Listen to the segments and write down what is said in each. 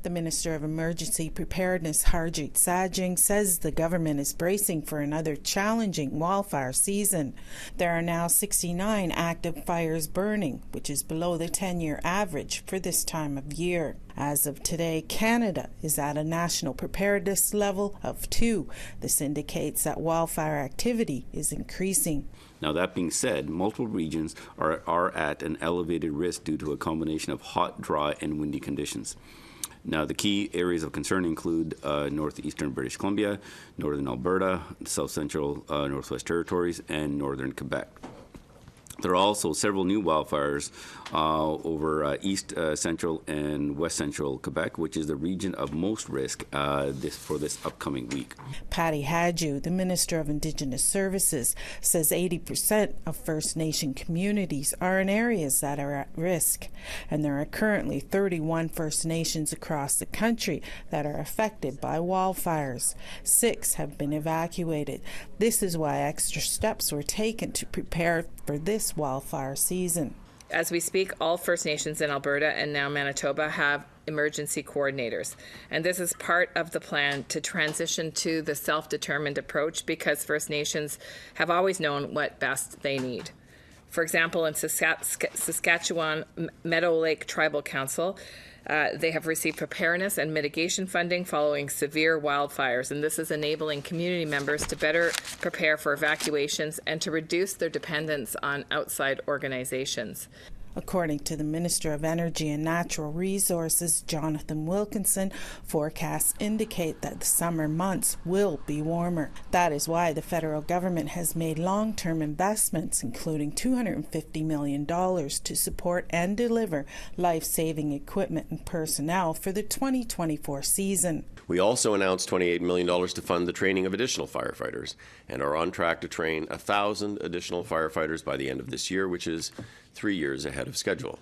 The Minister of Emergency Preparedness, Harjit Sajing, says the government is bracing for another challenging wildfire season. There are now 69 active fires burning, which is below the 10-year average for this time of year. As of today, Canada is at a national preparedness level of 2. This indicates that wildfire activity is increasing. Now, that being said, multiple regions are at an elevated risk due to a combination of hot, dry, and windy conditions. Now, the key areas of concern include northeastern British Columbia, northern Alberta, south-central Northwest Territories, and northern Quebec. There are also several new wildfires over east central and west central Quebec, which is the region of most risk for this upcoming week. Patty Hadju, the Minister of Indigenous Services, says 80% of First Nation communities are in areas that are at risk, and there are currently 31 First Nations across the country that are affected by wildfires. 6 have been evacuated. This is why extra steps were taken to prepare for this wildfire season. As we speak, all First Nations in Alberta and now Manitoba have emergency coordinators. And this is part of the plan to transition to the self-determined approach, because First Nations have always known what best they need. For example, in Saskatchewan Meadow Lake Tribal Council, they have received preparedness and mitigation funding following severe wildfires, and this is enabling community members to better prepare for evacuations and to reduce their dependence on outside organizations. According to the Minister of Energy and Natural Resources, Jonathan Wilkinson, forecasts indicate that the summer months will be warmer. That is why the federal government has made long-term investments, including $250 million to support and deliver life-saving equipment and personnel for the 2024 season. We also announced $28 million to fund the training of additional firefighters and are on track to train 1,000 additional firefighters by the end of this year, which is 3 years ahead of schedule.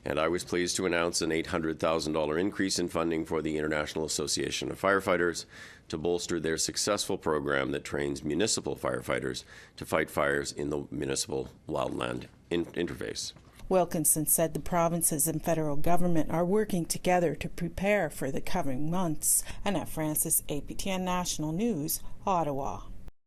And I was pleased to announce an $800,000 increase in funding for the International Association of Firefighters to bolster their successful program that trains municipal firefighters to fight fires in the municipal wildland interface. Wilkinson said the provinces and federal government are working together to prepare for the coming months. Annette Francis, APTN National News, Ottawa.